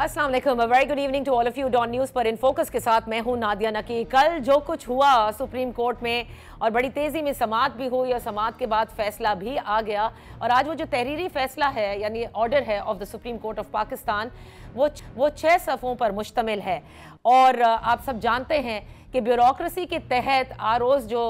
अस्सलाम वालेकुम, very good evening to all of you. Dawn News पर इन फोकस के साथ मैं हूं नादिया नकी। कल जो कुछ हुआ सुप्रीम कोर्ट में और बड़ी तेज़ी में समाअत भी हुई और समाअत के बाद फैसला भी आ गया, और आज वो जो तहरीरी फैसला है यानी ऑर्डर है of the supreme court of Pakistan, वो 6 सफ़ों पर मुश्तमिल है। और आप सब जानते हैं कि ब्यूरोक्रेसी के तहत आरओज़ जो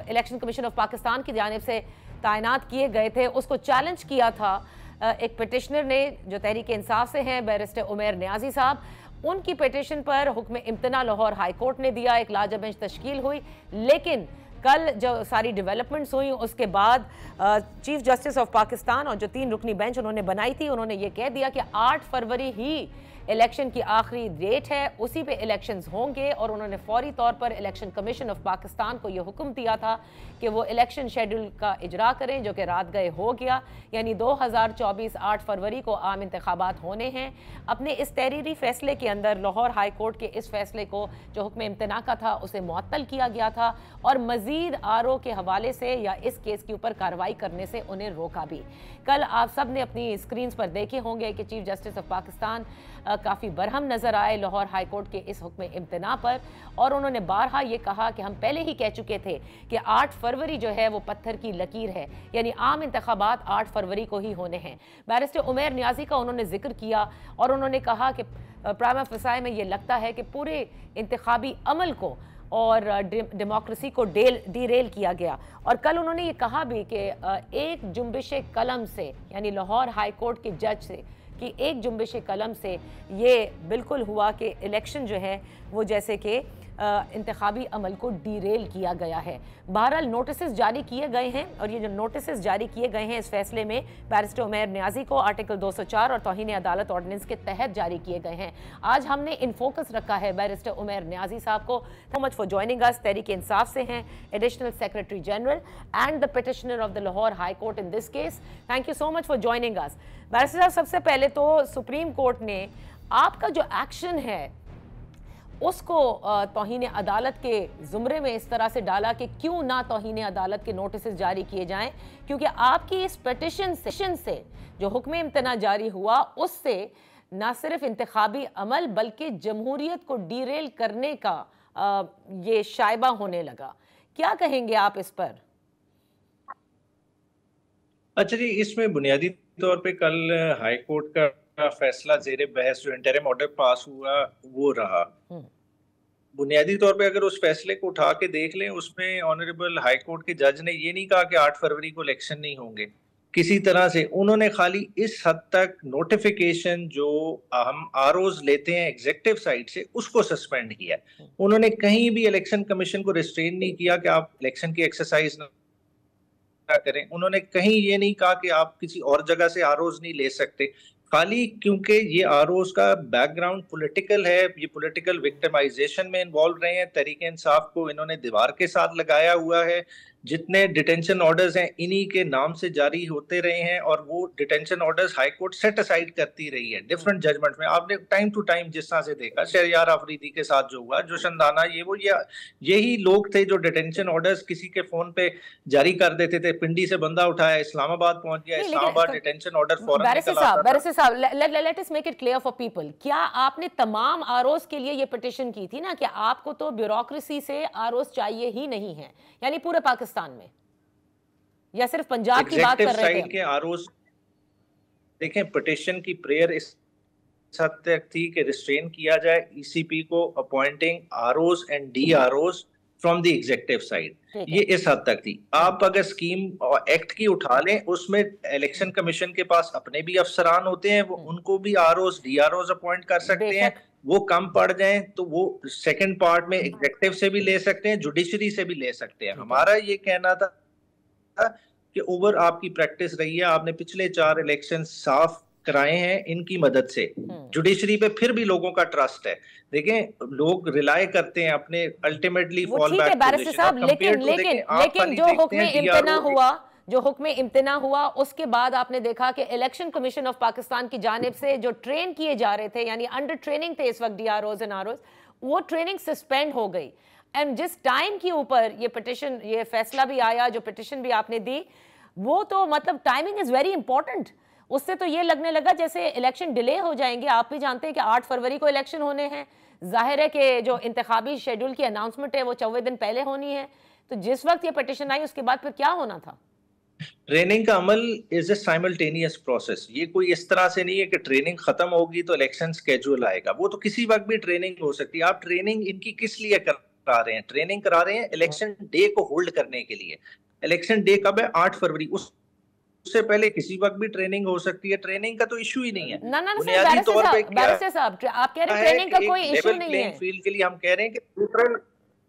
इलेक्शन कमीशन ऑफ पाकिस्तान की जानिब से तैनात किए गए थे उसको चैलेंज किया था एक पिटिशनर ने जो तहरीक इंसाफ से हैं, बैरिस्टर उमैर नियाजी साहब। उनकी पिटिशन पर हुक्म इम्तना लाहौर हाई कोर्ट ने दिया, एक लार्जर बेंच तश्कील हुई। लेकिन कल जो सारी डेवलपमेंट्स हुई उसके बाद चीफ जस्टिस ऑफ पाकिस्तान और जो 3 रुकनी बेंच उन्होंने बनाई थी, उन्होंने ये कह दिया कि 8 फरवरी ही इलेक्शन की आखिरी डेट है, उसी पे इलेक्शंस होंगे। और उन्होंने फौरी तौर पर इलेक्शन कमीशन ऑफ पाकिस्तान को ये हुक्म दिया था कि वो इलेक्शन शेड्यूल का इजरा करें, जो कि रात गए हो गया। यानी 2024 8 फरवरी को आम इंतखाबात होने हैं। अपने इस तहरीरी फैसले के अंदर लाहौर हाई कोर्ट के इस फैसले को जो हुक्म इम्तना का था उसे मुअत्तल किया गया था और मजीद आरओ के हवाले से या इस केस के ऊपर कार्रवाई करने से उन्हें रोका भी। कल आप सब ने अपनी स्क्रीन पर देखे होंगे कि चीफ जस्टिस ऑफ पाकिस्तान काफ़ी बरहम नज़र आए लाहौर हाई कोर्ट के इस हुक्म इम्तना पर, और उन्होंने बारहा ये कहा कि हम पहले ही कह चुके थे कि 8 फरवरी जो है वो पत्थर की लकीर है, यानी आम इंतखाबात 8 फरवरी को ही होने हैं। बैरिस्टर उमैर नियाजी का उन्होंने जिक्र किया और उन्होंने कहा कि प्राइमा फसाए में ये लगता है कि पूरे इंतखाबी अमल को और डेमोक्रेसी को डीरेल किया गया। और कल उन्होंने ये कहा भी कि एक जुम्बिश कलम से, यानी लाहौर हाई कोर्ट के जज से कि एक जुम्बिश कलम से ये बिल्कुल हुआ कि इलेक्शन जो है वो जैसे कि इंतखाबी अमल को डीरेल किया गया है। बहरहाल नोटिस जारी किए गए हैं और ये जो नोटिस जारी किए गए हैं इस फैसले में बैरिस्टर उमैर नियाजी को आर्टिकल 204 और तौहीन अदालत ऑर्डिनेंस के तहत जारी किए गए हैं। आज हमने इन फोकस रखा है बैरिस्टर उमैर नियाजी साहब को। So much for joining us. Tehreek Insaf से हैं, additional secretary general and the petitioner of the Lahore high court in this case. Thank you so much for joining us. Barrister साहब, सबसे पहले तो सुप्रीम कोर्ट ने आपका जो एक्शन है उसको तौहीन अदालत के ज़ुमरे में इस तरह से डाला कि क्यों ना तौहीन अदालत के नोटिस जारी किए जाएं, क्योंकि आपकी इस पिटिशन से जो हुक्म इम्तना जारी हुआ उससे ना सिर्फ इंतखाबी अमल बल्कि जमहूरियत को डीरेल करने का ये शायबा होने लगा। क्या कहेंगे आप इस पर? अच्छा जी, इसमें बुनियादी तौर पे कल हाई कोर्ट का फैसला ज़ेरे बहस जो इंटरिम ऑर्डर पास हुआ वो रहा। बुनियादी तौर पे अगर उस फैसले को उठा के देख लें, उसमें ऑनरेबल हाई कोर्ट के जज ने ये नहीं कहा कि 8 फरवरी को इलेक्शन नहीं होंगे। किसी तरह से उन्होंने खाली इस हद तक नोटिफिकेशन जो हम आरओज लेते हैं एग्जेक्टिव साइड से उसको सस्पेंड किया। उन्होंने कहीं भी इलेक्शन कमीशन को रिस्ट्रेन नहीं किया कि आप इलेक्शन की एक्सरसाइज ना करें। उन्होंने कहीं ये नहीं कहा कि आप किसी और जगह से आरओज नहीं ले सकते। खाली क्योंकि ये आरओज का बैकग्राउंड पॉलिटिकल है, ये पॉलिटिकल विक्टिमाइजेशन में इन्वॉल्व रहे हैं, तहरीक इंसाफ को इन्होंने दीवार के साथ लगाया हुआ है। जितने डिटेंशन ऑर्डर्स हैं इन्हीं के नाम से जारी होते रहे हैं और वो detention orders high court set aside करती रही है डिफरेंट जजमेंट में। आपने टाइम टू टाइम जिस तरह से देखा शहरयार अफरीदी के साथ जो हुआ, जोशनदाना, यही लोग थे जो डिटेंशन ऑर्डर्स किसी के फोन पे जारी कर देते थे। पिंडी से बंदा उठाया, इस्लामाबाद पहुंच गया, इस्लामाबाद डिटेंशन ऑर्डर फौरन निकल आता था। बैरिस्टर साहब, let us make it clear for people. क्या आपने तमाम आरओज के लिए ये पिटिशन की थी ना कि आपको तो ब्यूरोक्रेसी से आरओज चाहिए ही नहीं है, यानी पूरे पाकिस्तान में, या सिर्फ पंजाब की बात कर रहे थे? के आरओज देखें, पिटिशन की प्रेयर इस हद तक थी कि रिस्ट्रेन किया जाए ईसीपी को appointing ROs and DROs from the executive side, ये इस हद तक थी। आप अगर स्कीम और एक्ट की उठा लें, उसमें इलेक्शन कमीशन के पास अपने भी अफसरान होते हैं, वो उनको भी आरओज डीआरओज अपॉइंट कर सकते हैं। वो कम पड़ जाएं तो वो सेकंड पार्ट में एग्जेक्टिव से भी ले सकते हैं, जुडिशरी से भी ले सकते हैं। हमारा ये कहना था कि ओवर आपकी प्रैक्टिस रही है, आपने पिछले 4 इलेक्शन साफ कराए हैं इनकी मदद से। जुडिशरी पे फिर भी लोगों का ट्रस्ट है। देखें, लोग रिलाय करते हैं अपने अल्टीमेटली फॉल बैक पोजीशन। लेकिन जो हुक्म इम्तना हुआ उसके बाद आपने देखा कि इलेक्शन कमीशन ऑफ पाकिस्तान की जानिब से जो ट्रेन किए जा रहे थे, यानी अंडर ट्रेनिंग थे इस वक्त डीआरओज एंड आरओज, वो ट्रेनिंग सस्पेंड हो गई। एंड जिस टाइम के ऊपर ये पिटिशन, ये फैसला भी आया, जो पिटिशन भी आपने दी, वो तो मतलब टाइमिंग इज वेरी इंपॉर्टेंट। उससे तो ये लगने लगा जैसे इलेक्शन डिले हो जाएंगे। आप भी जानते हैं कि 8 फरवरी को इलेक्शन होने हैं। जाहिर है कि जो इंतखाबी शेड्यूल की अनाउंसमेंट है वो 24 दिन पहले होनी है। तो जिस वक्त ये पिटीशन आई उसके बाद फिर क्या होना था? ट्रेनिंग का अमल इज ए साइमल्टेनियस प्रोसेस। ये कोई इस तरह से नहीं है कि ट्रेनिंग खत्म होगी तो इलेक्शन स्केड्यूल आएगा। वो तो किसी वक्त भी ट्रेनिंग हो सकती है। आप ट्रेनिंग इनकी किस लिए करा रहे हैं? ट्रेनिंग करा रहे हैं इलेक्शन डे को होल्ड करने के लिए। इलेक्शन डे कब है? 8 फरवरी। उससे पहले किसी वक्त भी ट्रेनिंग हो सकती है। ट्रेनिंग का तो इशू ही नहीं है। ना ना ना सर, बुनियादी तौर पे क्या बैरिस्टर साहब आप कह रहे हैं ट्रेनिंग का कोई इशू लेवल नहीं प्लेइंग है। फील्ड के लिए हम कह रहे हैं कि न्यूट्रल।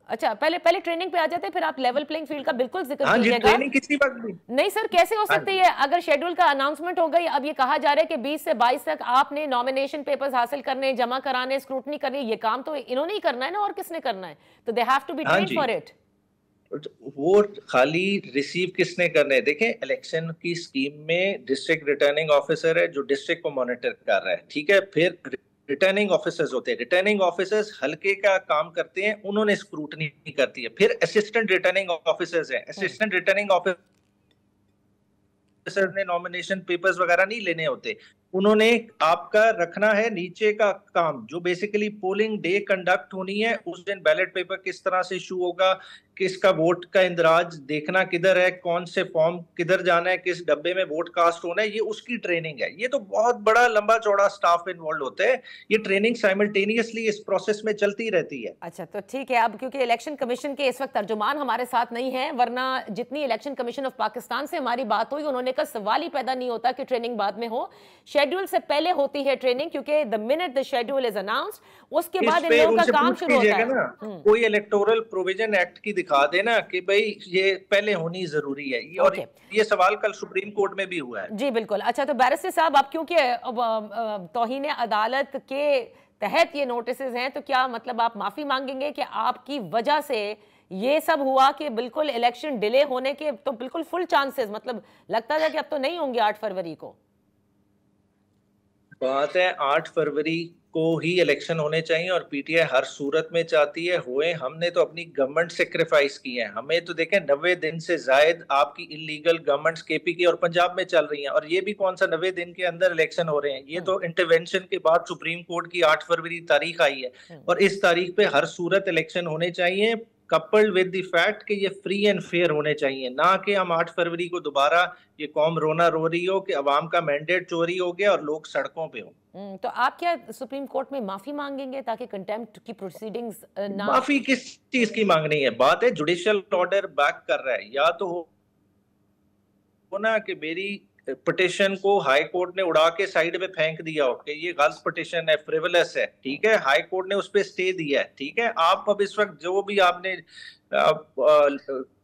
अच्छा, पहले ट्रेनिंग पे आ जाते हैं, फिर आप लेवल प्लेइंग फील्ड का बिल्कुल जिक्र हाँ जी, कीजिएगा। ट्रेनिंग किसी वक्त भी। नहीं सर, कैसे हो हाँ सकती है? अगर शेड्यूल का अनाउंसमेंट हो गई, अब ये कहा जा रहा है कि 20 से 22 तक आपने नॉमिनेशन पेपर्स हासिल करने, जमा कराने, स्क्रूटनी करनी, ये काम तो इन्होंने ही करना है ना, और किसने करना है? तो दे हैव टू बी हाँ ट्रेन्ड जी, फॉर इट। वो खाली रिसीव किसने करने हैं? देखें, इलेक्शन की स्कीम में डिस्ट्रिक्ट रिटर्निंग ऑफिसर है जो डिस्ट्रिक्ट को मॉनिटर कर रहा है, ठीक है। फिर रिटर्निंग ऑफिसर्स होते हैं। रिटर्निंग ऑफिसर्स हल्के का काम करते हैं, उन्होंने स्क्रूटनी करती है। फिर असिस्टेंट रिटर्निंग ऑफिसर्स हैं। असिस्टेंट रिटर्निंग ऑफिसर ने नॉमिनेशन पेपर्स वगैरह नहीं लेने होते। उन्होंने आपका रखना है नीचे का काम, जो बेसिकली पोलिंग डे कंडक्ट होनी है। उस दिन बैलेट पेपर किस तरह से इशू होगा, किसका वोट का इंदराज देखना किधर है, कौन से फॉर्म किधर जाना है, किस डब्बे में वोट कास्ट होना है, ये उसकी ट्रेनिंग है। ये तो बहुत बड़ा लंबा चौड़ा स्टाफ इन्वॉल्व होता है। ये ट्रेनिंग साइमल्टेनियसली इस प्रोसेस में चलती रहती है। अच्छा, तो ठीक है। अब क्योंकि इलेक्शन कमीशन के इस वक्त तर्जुमान हमारे साथ नहीं है, वरना जितनी इलेक्शन कमीशन ऑफ पाकिस्तान से हमारी बात हुई, उन्होंने कहा सवाल ही पैदा नहीं होता कि ट्रेनिंग बाद में हो। शेड्यूल से पहले होती है ट्रेनिंग, क्योंकि the minute the schedule is announced उसके बाद इन लोगों का काम शुरू होता है ना। कोई इलेक्टोरल प्रोविजन एक्ट की दिखा देना कि भाई ये पहले होनी जरूरी है। ये और ये सवाल कल सुप्रीम कोर्ट में भी हुआ है। जी बिल्कुल। अच्छा, तो बैरिस्टर साहब, आप क्योंकि तौहीन अदालत के तहत ये नोटिस हैं, तो क्या मतलब आप माफी मांगेंगे कि आपकी वजह से ये सब हुआ कि बिल्कुल इलेक्शन डिले होने के तो बिल्कुल फुल चांसेस, मतलब लगता था कि अब तो नहीं होंगे 8 फरवरी को? बात है 8 फरवरी को ही इलेक्शन होने चाहिए और पीटीआई हर सूरत में चाहती है हुए। हमने तो अपनी गवर्नमेंट सेक्रीफाइस की है। हमें तो देखें 90 दिन से जायद आपकी इलीगल गवर्नमेंट्स केपी की और पंजाब में चल रही हैं, और ये भी कौन सा 90 दिन के अंदर इलेक्शन हो रहे हैं। ये तो इंटरवेंशन के बाद सुप्रीम कोर्ट की 8 फरवरी तारीख आई है, और इस तारीख पे हर सूरत इलेक्शन होने चाहिए, कपल्ड विद द फैक्ट कि ये फ्री एंड फेयर होने चाहिए। ना कि हम 8 फरवरी को दोबारा ये कौम रोना रो रही हो कि अवाम का मैंडेट चोरी हो गया और लोग सड़कों पे हो। तो आप क्या सुप्रीम कोर्ट में माफी मांगेंगे ताकि कंटेम्प्ट की प्रोसीडिंग्स ना? माफी किस चीज की मांगनी है? बात है जुडिशियल ऑर्डर बैक कर रहा है। या तो हो ना कि मेरी पिटिशन को हाई कोर्ट ने उड़ा के साइड पे फेंक दिया हो कि ये गलत पिटिशन है, फ्रिवलस है, ठीक है। हाई कोर्ट ने उस पर स्टे दिया है, ठीक है। आप अब इस वक्त जो भी आपने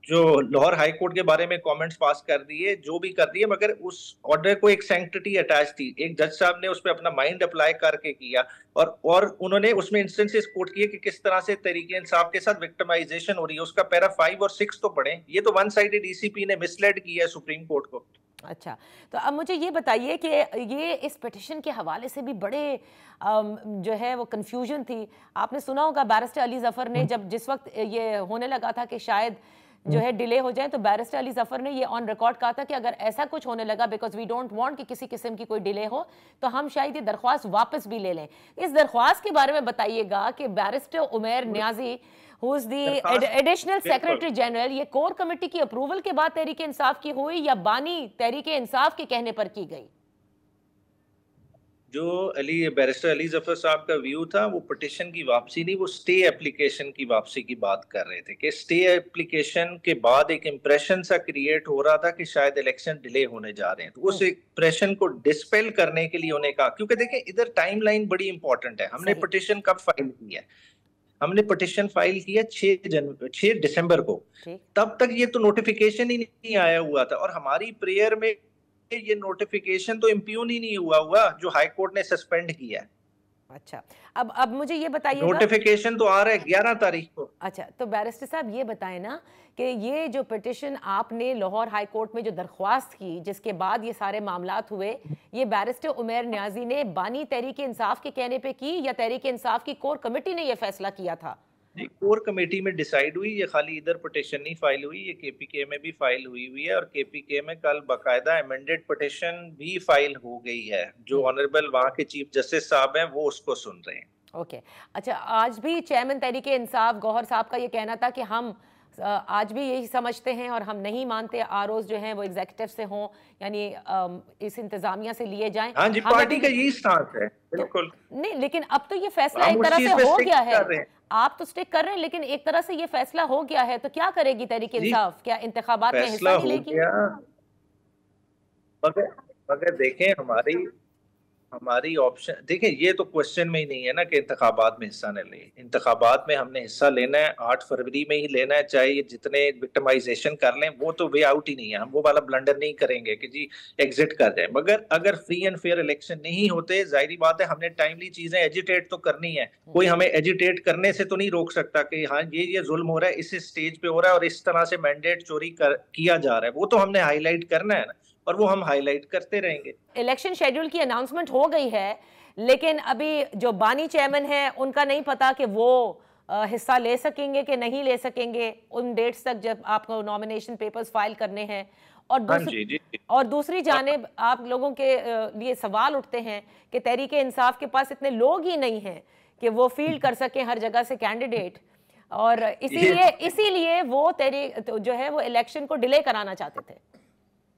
जो लाहौर हाई कोर्ट के बारे में कमेंट्स पास कर दिए, जो भी कर दिए, मगर उस ऑर्डर को एक सैंक्टिटी अटैच थी। एक जज साहब ने उस पर अपना माइंड अप्लाई करके किया, और उन्होंने उसमें इंस्टेंसेस कोट किए कि किस तरह से तरीके इंसाफ के साथ विक्टिमाइजेशन हो रही है। उसका पैरा 5 और 6 तो पढ़े। ये तो वन साइडेड ईसीपी ने मिसलेड किया है सुप्रीम कोर्ट को। अच्छा, तो अब मुझे ये बताइए कि ये इस पिटिशन के हवाले से भी बड़े जो है वो कंफ्यूजन थी। आपने सुना होगा बैरिस्टर अली जफर ने जब जिस वक्त ये होने लगा था कि शायद जो है डिले हो जाए, तो बैरिस्टर अली जफर ने ये ऑन रिकॉर्ड कहा था कि अगर ऐसा कुछ होने लगा, बिकॉज वी डोंट वांट कि किसी किस्म की कोई डिले हो, तो हम शायद ये दरख्वास्त वापस भी ले लें। इस दरख्वास्त के बारे में बताइएगा कि barrister Umair Niazi who is the additional secretary general, ये कोर कमेटी की अप्रूवल के बाद तहरीक इंसाफ की हुई या बानी तहरीक इंसाफ के कहने पर की गई? जो बैरिस्टर अली जफर साहब का व्यू था, वो पिटिशन की वापसी नहीं, वो स्टे एप्लीकेशन की वापसी की बात कर रहे थे कि स्टे एप्लीकेशन के बाद एक इम्प्रेशन सा क्रिएट हो रहा था कि शायद इलेक्शन डिले होने जा रहे हैं। तो उस इम्प्रेशन को डिस्पेल करने के लिए उन्हें कहा, क्योंकि देखें इधर टाइमलाइन बड़ी इंपॉर्टेंट है। हमने पिटिशन कब फाइल की है? हमने पिटिशन फाइल किया 6 दिसंबर को। तब तक ये तो नोटिफिकेशन ही नहीं आया हुआ था, और हमारी प्रेयर में ये नोटिफिकेशन तो इम्प्यून ही नहीं हुआ जो हाई कोर्ट ने सस्पेंड किया है। अच्छा, अब मुझे ये बताइए, नोटिफिकेशन तो आ रहा है 11 तारीख को। अच्छा, तो बैरिस्टर साहब ये बताएं ना कि ये जो पिटिशन आपने लाहौर हाई कोर्ट में जो दरख्वास्त की, जिसके बाद ये सारे मामलात हुए, ये बैरिस्टर उमैर नियाजी ने बानी तहरीक इंसाफ के कहने पे की या तहरीक इंसाफ की कोर कमेटी ने ये फैसला किया था जी, कोर कमेटी में डिसाइड हुई, ये खाली इधर पिटिशन नहीं फाइल हुई, ये केपीके में भी फाइल हुई हुई है, और केपीके में कल बाकायदा अमेंडेड पिटिशन भी फाइल हो गई है, जो ऑनरेबल वहां के चीफ जस्टिस साहब हैं वो उसको सुन रहे हैं। ओके अच्छा, आज भी चेयरमैन तहरीके इंसाफ गौहर साहब का ये कहना था कि हम आज भी यही समझते हैं और हम नहीं मानते आरओज जो हैं वो एग्जीक्यूटिव से हों, यानी इस इंतजामिया से लिए जाएं। हाँ जी, पार्टी का यही स्टांस है, बिल्कुल। नहीं, लेकिन अब तो ये फैसला एक तरह से हो गया है, आप तो स्टिक कर रहे हैं, लेकिन एक तरह से ये फैसला हो गया है, तो क्या करेगी तहरीक इंसाफ? क्या इंतखाबात में हिस्सा नहीं लेगी? मगर देखें, हमारी ऑप्शन देखें, ये तो क्वेश्चन में ही नहीं है ना कि इंतखाबात में हिस्सा न ले। इंतखाबात में हमने हिस्सा लेना है, 8 फरवरी में ही लेना है, चाहे ये जितने विक्टिमाइजेशन कर लें, वो तो वे आउट ही नहीं है। हम वो वाला ब्लंडर नहीं करेंगे कि जी एग्जिट कर जाए। मगर अगर फ्री एंड फेयर इलेक्शन नहीं होते, जाहिर बात है हमने टाइमली चीजें एजिटेट तो करनी है। कोई हमें एजिटेट करने से तो नहीं रोक सकता कि हाँ ये जुल्म हो रहा है, इस स्टेज पे हो रहा है और इस तरह से मैंडेट चोरी किया जा रहा है। वो तो हमने हाईलाइट करना है ना, और वो हम हाईलाइट करते रहेंगे। इलेक्शन शेड्यूल की अनाउंसमेंट हो गई है, लेकिन अभी जो बानी चेयरमैन है उनका नहीं पता कि वो हिस्सा ले सकेंगे कि नहीं ले सकेंगे उन डेट्स तक जब आपको नॉमिनेशन पेपर्स फाइल करने हैं। और दूसरी जानिब आप लोगों के लिए सवाल उठते हैं कि तहरीक इंसाफ के पास इतने लोग ही नहीं हैं कि वो फील्ड कर सकें हर जगह से कैंडिडेट, और इसीलिए वो तहरीक जो है वो इलेक्शन को डिले कराना चाहते थे।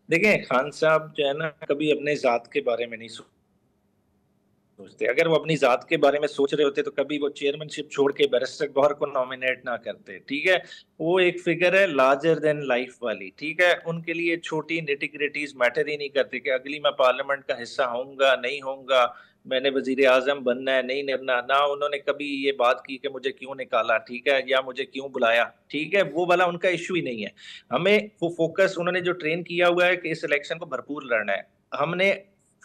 देखें, खान साहब जो है ना, कभी अपने जात के बारे में नहीं सोचते। अगर वो अपनी जात के बारे में सोच रहे होते तो कभी वो चेयरमैनशिप छोड़ के बैरिस्टर गौहर को नॉमिनेट ना करते। ठीक है, वो एक फिगर है लार्जर देन लाइफ वाली। ठीक है, उनके लिए छोटी निटिग्रिटीज मैटर ही नहीं करती कि अगली मैं पार्लियामेंट का हिस्सा होऊंगा नहीं होऊंगा, मैंने वजीर आजम बनना है नहीं बनना। ना उन्होंने कभी ये बात की कि मुझे क्यों निकाला, ठीक है, या मुझे क्यों बुलाया। ठीक है, वो वाला उनका इश्यू ही नहीं है। हमें वो फोकस उन्होंने जो ट्रेन किया हुआ है कि इस इलेक्शन को भरपूर लड़ना है। हमने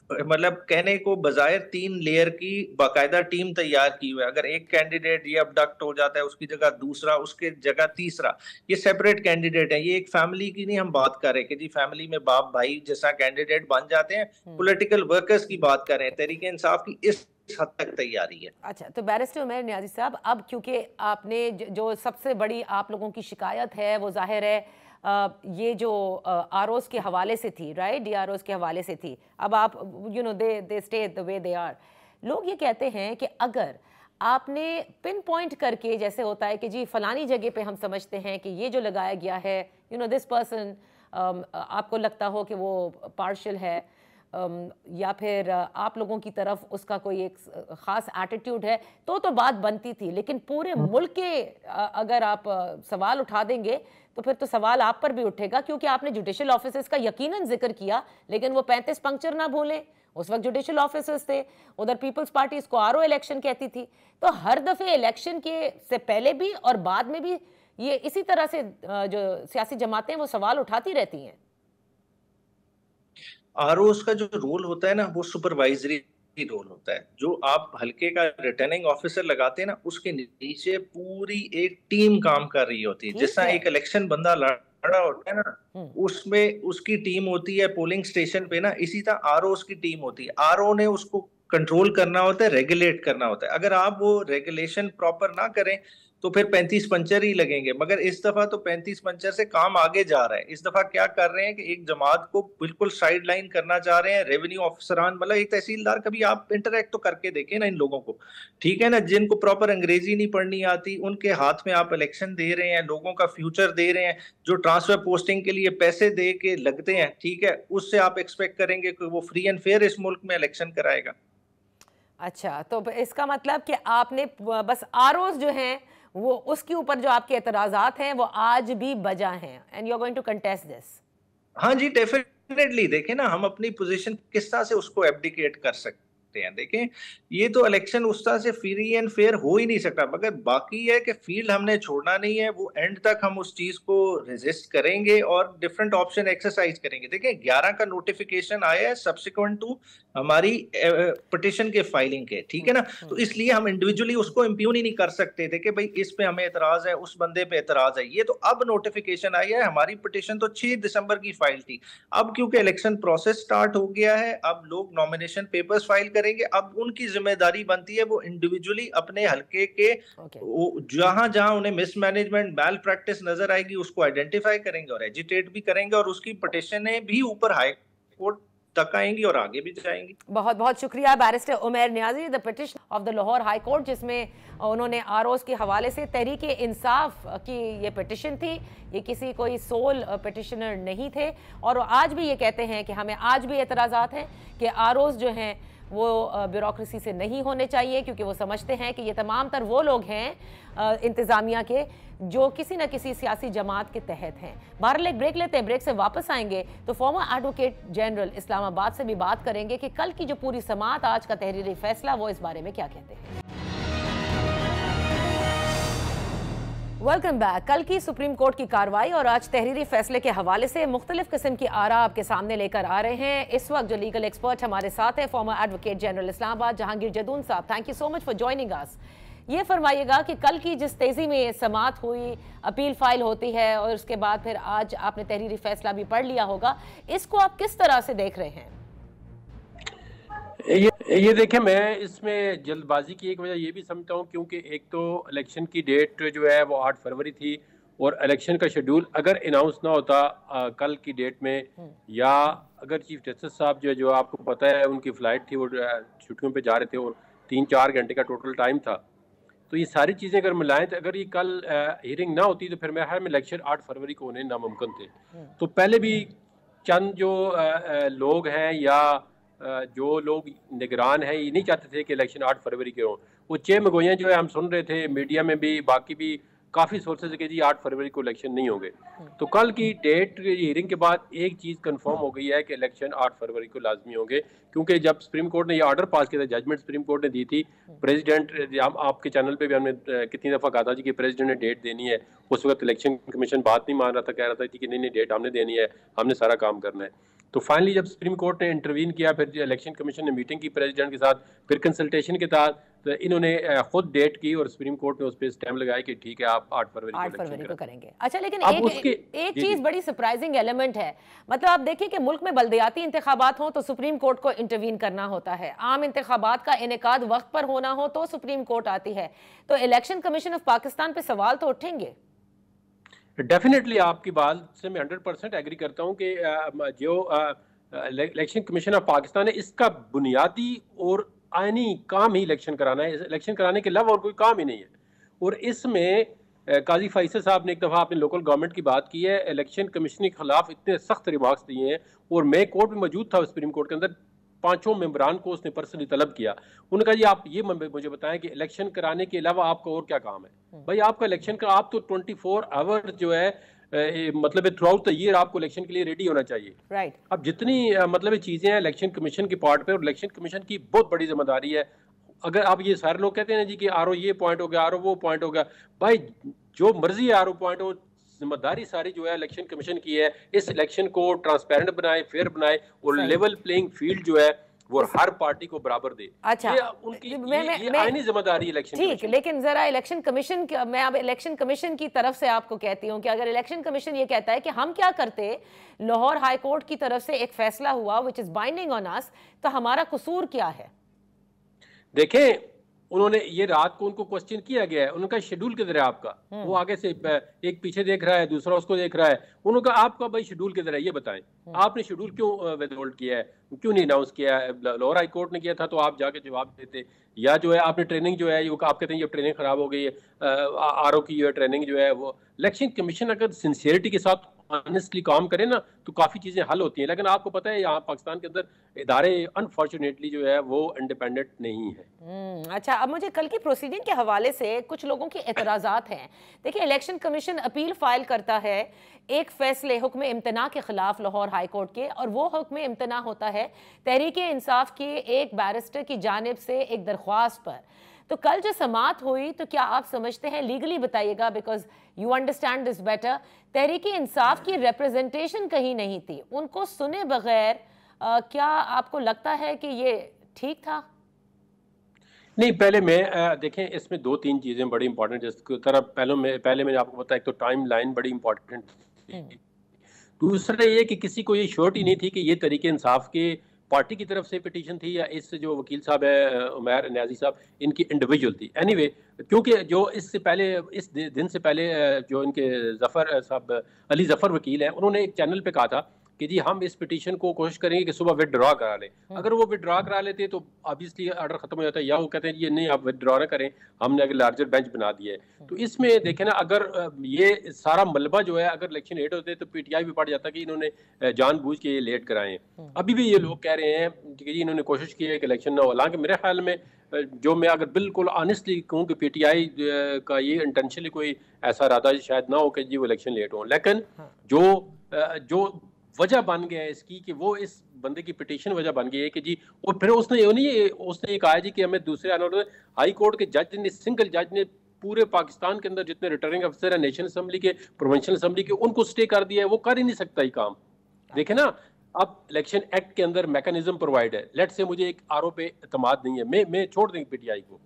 मतलब कहने को बजाय 3 लेयर की बाकायदा टीम तैयार की हुई है। अगर एक कैंडिडेट ये अबडक्ट हो जाता है, उसकी जगह दूसरा, उसके जगह तीसरा, ये सेपरेट कैंडिडेट है। ये एक फैमिली की नहीं हम बात कर रहे कि जी फैमिली में बाप भाई जैसा कैंडिडेट बन जाते हैं, पॉलिटिकल वर्कर्स की बात कर रहे हैं। तहरीक इंसाफ की इस हद तक तैयारी है। अच्छा, तो बैरिस्टर उमैर नियाज़ी साहब, अब क्योंकि आपने जो सबसे बड़ी आप लोगों की शिकायत है वो जाहिर है ये जो आरओज के हवाले से थी, राइट, डीआरओज के हवाले से थी। अब आप they stay the way they are. लोग ये कहते हैं कि अगर आपने पिन पॉइंट करके, जैसे होता है कि जी फलानी जगह पे हम समझते हैं कि ये जो लगाया गया है, दिस पर्सन, आपको लगता हो कि वो पार्शियल है, या फिर आप लोगों की तरफ उसका कोई एक ख़ास एटीट्यूड है, तो बात बनती थी। लेकिन पूरे मुल्क के अगर आप सवाल उठा देंगे तो फिर तो सवाल आप पर भी उठेगा, क्योंकि आपने जुडिशल ऑफिसर्स का यकीनन जिक्र किया, लेकिन वो 35 पंक्चर ना भूलें, उस वक्त जुडिशल ऑफिसर्स थे। उधर पीपल्स पार्टी इसको आरओ इलेक्शन कहती थी। तो हर दफ़े इलेक्शन के से पहले भी और बाद में भी ये इसी तरह से जो सियासी जमातें वो सवाल उठाती रहती हैं। आरओस का जो रोल होता है ना, वो सुपरवाइजरी रोल होता है। जो आप हल्के का रिटर्निंग ऑफिसर लगाते हैं ना, उसके नीचे पूरी एक टीम काम कर रही होती है। जैसा एक इलेक्शन बंदा लड़ा होता है ना, उसमें उसकी टीम होती है पोलिंग स्टेशन पे ना, इसी तरह आरओस की टीम होती है। आरओ ने उसको कंट्रोल करना होता है, रेगुलेट करना होता है। अगर आप वो रेगुलेशन प्रॉपर ना करें तो फिर 35 पंचर ही लगेंगे। मगर इस दफा तो 35 पंचर से काम आगे जा रहा है। इस दफा क्या कर रहे हैं कि एक जमात को बिल्कुल साइड लाइन करना चाह रहे हैं। रेवेन्यू ऑफिसरान, मतलब एक तहसीलदार, कभी आप इंटरेक्ट तो करके देखें ना इन लोगों को, ठीक है ना, जिनको प्रॉपर अंग्रेजी नहीं पढ़नी आती, उनके हाथ में आप इलेक्शन दे रहे हैं, लोगों का फ्यूचर दे रहे हैं, जो ट्रांसफर पोस्टिंग के लिए पैसे दे के लगते हैं, ठीक है, उससे आप एक्सपेक्ट करेंगे कि वो फ्री एंड फेयर इस मुल्क में इलेक्शन कराएगा। अच्छा, तो इसका मतलब कि आपने बस आरओज जो हैं वो उसके ऊपर जो आपके एतराज़ात हैं वो आज भी बजा हैं, and you are going to contest this. हाँ जी, डेफिनेटली। देखें ना, हम अपनी पोजीशन किस तरह से उसको एब्डिकेट कर सकते हैं। देखें, ये तो इलेक्शन उस तरह से फ्री एंड फेयर हो ही नहीं सकता। मगर बाकी है कि फील्ड हमने छोड़ना नहीं है, वो एंड तक हम उस चीज को रेजिस्ट करेंगे और डिफरेंट ऑप्शन एक्सरसाइज करेंगे। देखें, 11 का नोटिफिकेशन आया है सब्सिक्वेंट टू हमारी पिटिशन के फाइलिंग के, ठीक है ना, तो इसलिए हम इंडिविजुअली उसको इम्प्यून ही नहीं कर सकते थे कि भाई इस पे हमें एतराज है, उस बंदे पे एतराज है। ये तो अब नोटिफिकेशन आई है। हमारी पिटिशन तो 6 दिसंबर की फाइल थी। अब क्योंकि इलेक्शन प्रोसेस स्टार्ट हो गया है, अब लोग नॉमिनेशन पेपर्स फाइल करेंगे। अब उनकी जिम्मेदारी बनती है वो इंडिविजुअली अपने हलके के जहां जहां उन्हें मिसमैनेजमेंट, मैल प्रैक्टिस नजर आएगी उसको आइडेंटिफाई करेंगे और एजिटेट भी करेंगे, और उसकी पिटीशनें भी ऊपर हाई कोर्ट तक आएंगी और आगे भी जाएंगी। बहुत बहुत शुक्रिया barrister Umair Niazi, the petition of the Lahore high court, जिसमें उन्होंने आरओज़ के हवाले से तहरीक इंसाफ की ये पिटीशन थी, ये किसी कोई सोल पिटिशनर नहीं थे, और आज भी ये कहते हैं कि हमें आज भी एतराज़ात हैं कि आरओज़ जो हैं वो ब्यूरोक्रेसी से नहीं होने चाहिए, क्योंकि वो समझते हैं कि ये तमाम तर वो लोग हैं इंतज़ामिया के जो किसी न किसी सियासी जमात के तहत हैं। बहरहाल एक ब्रेक लेते हैं, ब्रेक से वापस आएंगे तो फॉर्मर एडवोकेट जनरल इस्लामाबाद से भी बात करेंगे कि कल की जो पूरी समात, आज का तहरीरी फैसला, वो इस बारे में क्या कहते हैं। Welcome back. कल की सुप्रीम कोर्ट की कार्रवाई और आज तहरीरी फैसले के हवाले से मुख्तलिफ किस्म की आरा आपके सामने लेकर आ रहे हैं। इस वक्त जो लीगल एक्सपर्ट हमारे साथ हैं, former advocate general Islamabad Jahangir Jadoon साहब, thank you so much for joining us. ये फरमाइएगा कि कल की जिस तेजी में समात हुई, अपील फाइल होती है और उसके बाद फिर आज आपने तहरीरी फैसला भी पढ़ लिया होगा, इसको आप किस तरह से देख रहे हैं? ये देखें, मैं इसमें जल्दबाजी की एक वजह ये भी समझता हूँ, क्योंकि एक तो इलेक्शन की डेट जो है वो 8 फरवरी थी, और इलेक्शन का शेड्यूल अगर अनाउंस ना होता कल की डेट में, या अगर चीफ जस्टिस साहब जो आपको पता है उनकी फ़्लाइट थी, वो छुट्टियों पे जा रहे थे और 3-4 घंटे का टोटल टाइम था, तो ये सारी चीज़ें अगर मिलाएं तो अगर ये कल हियरिंग ना होती तो फिर मेरे ख्याल में इलेक्शन 8 फरवरी को होने नामुमकिन थे। तो पहले भी चंद जो लोग हैं या जो लोग निगरान हैं, ये नहीं चाहते थे कि इलेक्शन 8 फरवरी के हों। वो चेमगोइयाँ जो है हम सुन रहे थे मीडिया में भी, बाकी भी काफ़ी सोर्सेज के जी 8 फरवरी को इलेक्शन नहीं होंगे। तो कल की डेट हियरिंग के बाद एक चीज़ कंफर्म हो गई है कि इलेक्शन 8 फरवरी को लाजमी होंगे, क्योंकि जब सुप्रीम कोर्ट ने ये ऑर्डर पास किया था, जजमेंट सुप्रीम कोर्ट ने दी थी, प्रेसिडेंट, आपके चैनल पे भी हमने कितनी दफ़ा कहा था जी कि प्रेसिडेंट ने डेट देनी है, उस वक्त इलेक्शन कमीशन बात नहीं मान रहा था, कह रहा था कि नहीं डेट हमने देनी है, हमने सारा काम करना है। तो फाइनली जब सुप्रीम कोर्ट ने इंटरवीन किया, फिर इलेक्शन कमीशन ने मीटिंग की प्रेसिडेंट के साथ, फिर कंसल्टेशन के साथ, तो इन्होंने खुद डेट की और सुप्रीम कोर्ट ने उस पर स्टैम्प लगाया कि ठीक है आप 8 फरवरी को करेंगे। अच्छा, लेकिन एक चीज बड़ी सरप्राइजिंग एलिमेंट है, मतलब आप देखिए कि मुल्क में बल्दियाती इंतखाबात हो तो सुप्रीम कोर्ट को इंटरवीन करना होता है, आम इंतखाबात का इनेकाद वक्त पर होना हो तो सुप्रीम कोर्ट आती है, तो इलेक्शन कमीशन ऑफ पाकिस्तान पे सवाल तो उठेंगे। डेफिनेटली आपकी बात से मैं 100% एग्री करता हूँ कि जो इलेक्शन कमीशन ऑफ पाकिस्तान है, इसका बुनियादी और आईनी काम ही इलेक्शन कराना है, इलेक्शन कराने के अलावा और कोई काम ही नहीं है। और इसमें काजी फैसल साहब ने एक दफ़ा अपने लोकल गवर्नमेंट की बात की है, इलेक्शन कमीशन के खिलाफ इतने सख्त रिमार्क्स दिए हैं, और मैं कोर्ट में मौजूद था सुप्रीम कोर्ट के अंदर, 5 मेंबरान को उसने पर्सनली तलब किया। उन्होंने कहा जी आप ये मुझे बताएं कि इलेक्शन कराने के अलावा आपका और क्या काम है। भाई आपका इलेक्शन का, आप तो 24 आवर जो है मतलब थ्रू आउट द ईयर आपको इलेक्शन के लिए रेडी होना चाहिए। राइट। अब जितनी मतलब चीज़ें हैं इलेक्शन कमीशन के पार्ट पे, और इलेक्शन कमीशन की बहुत बड़ी जिम्मेदारी है। अगर आप ये सारे लोग कहते हैं जी कि आरओ ये पॉइंट हो गया, आरओ वो पॉइंट हो गया, भाई जो मर्जी है आरओ पॉइंट हो, जिम्मेदारी सारी जो है इलेक्शन कमीशन की है, इस इलेक्शन को ट्रांसपेरेंट बनाए, फेयर बनाए, और लेवल प्लेइंग फील्ड जो है वो हर पार्टी को बराबर दे। अच्छा, ये उनकी ये आईनी जिम्मेदारी इलेक्शन, ठीक, लेकिन जरा इलेक्शन कमीशन, मैं अब इलेक्शन कमीशन की तरफ से आपको कहती हूँ कि अगर इलेक्शन कमीशन ये कहता है कि हम क्या करते, लाहौर हाई कोर्ट की तरफ से एक फैसला हुआ which is binding on us, तो हमारा कसूर क्या है? देखें, उन्होंने ये रात को उनको क्वेश्चन किया गया है, उनका शेड्यूल किधर है आपका, वो आगे से एक पीछे देख रहा है, दूसरा उसको देख रहा है, उन्होंने कहा आपका भाई शेड्यूल किधर है ये बताएं, आपने शेड्यूल क्यों विदहोल्ड किया है, क्यों नहीं अनाउंस किया है? लाहौर हाई कोर्ट ने किया था तो आप जाके जवाब देते, या जो है आपने ट्रेनिंग जो है आप कहते हैं ये ट्रेनिंग खराब हो गई है, आरओ की जो ट्रेनिंग जो है वो, इलेक्शन कमीशन अगर सिंसियरिटी के साथ ऑनेस्टली काम करे ना तो काफ़ी चीज़ें हल होती हैं। लेकिन आपको पता है यहाँ पाकिस्तान के अंदर इदारे अनफॉर्चुनेटली जो है वो इंडिपेंडेंट नहीं है। अच्छा, अब मुझे कल की प्रोसीडिंग के हवाले से कुछ लोगों के एतराज़ात हैं। देखिए, इलेक्शन कमीशन अपील फाइल करता है एक फैसले हुक्म इम्तना के खिलाफ लाहौर हाई कोर्ट के, और वो हुक्म इम्तना होता है तहरीक इंसाफ के एक बैरिस्टर की जानिब से एक दरख्वास्त पर। तो कल जो समात हुई, तो क्या आप समझते हैं, लीगली बताइएगा because you understand this better, Tehreek Insaf की रिप्रेजेंटेशन कहीं नहीं थी, उनको सुने बगैर क्या आपको लगता है कि ये ठीक था? नहीं, पहले मैं देखें, इसमें 2-3 चीज़ें बड़ी इंपॉर्टेंट, जिसकी तरह पहले मैंने आपको बताया, एक तो टाइम लाइन बड़ी इंपॉर्टेंट थी, दूसरा ये कि किसी को ये श्योरिटी नहीं थी कि ये तरीके इंसाफ के पार्टी की तरफ से पिटीशन थी या इस जो वकील साहब है उमैर न्याजी साहब इनकी इंडिविजुअल थी। एनीवे क्योंकि जो इससे पहले इस दिन से पहले जो इनके जफर साहब अली जफर वकील हैं उन्होंने एक चैनल पे कहा था कि जी हम इस पिटीशन को कोशिश करेंगे कि सुबह विदड्रॉ करा लें। अगर वो विदड्रॉ करा लेते तो ऑब्वियसली ऑर्डर खत्म हो जाता है, या वो कहते हैं ये नहीं आप विदड्रॉ ना करें, हमने अगर लार्जर बेंच बना दिया है। तो इसमें देखें ना, अगर ये सारा मलबा जो है अगर इलेक्शन लेट होते तो पीटीआई भी पड़ जाता कि इन्होंने जानबूझ के ये लेट कराए हैं। अभी भी ये लोग कह रहे हैं कि जी इन्होंने कोशिश की है कि इलेक्शन ना हो। हालांकि मेरे ख्याल में जो मैं अगर बिल्कुल ऑनेस्टली कहूँ कि पीटीआई का ये इंटेंशनली कोई ऐसा इरादा शायद ना हो कि जी वो इलेक्शन लेट हो, लेकिन जो वजह बन गया है इसकी कि वो इस बंदे की पिटीशन वजह बन गई है कि जी, और फिर उसने ये कहा जी कि हमें दूसरे हाई कोर्ट के जज ने, सिंगल जज ने पूरे पाकिस्तान के अंदर जितने रिटर्निंग अफसर है नेशनल असेंबली के, प्रोविंशियल असेंबली के, उनको स्टे कर दिया है। वो कर ही नहीं सकता ये काम। देखे ना, अब इलेक्शन एक्ट के अंदर मैकेनिज्म प्रोवाइड है। लेट से मुझे एक आरओ पे एतमाद नहीं है, मैं छोड़ देंगे पीटीआई को,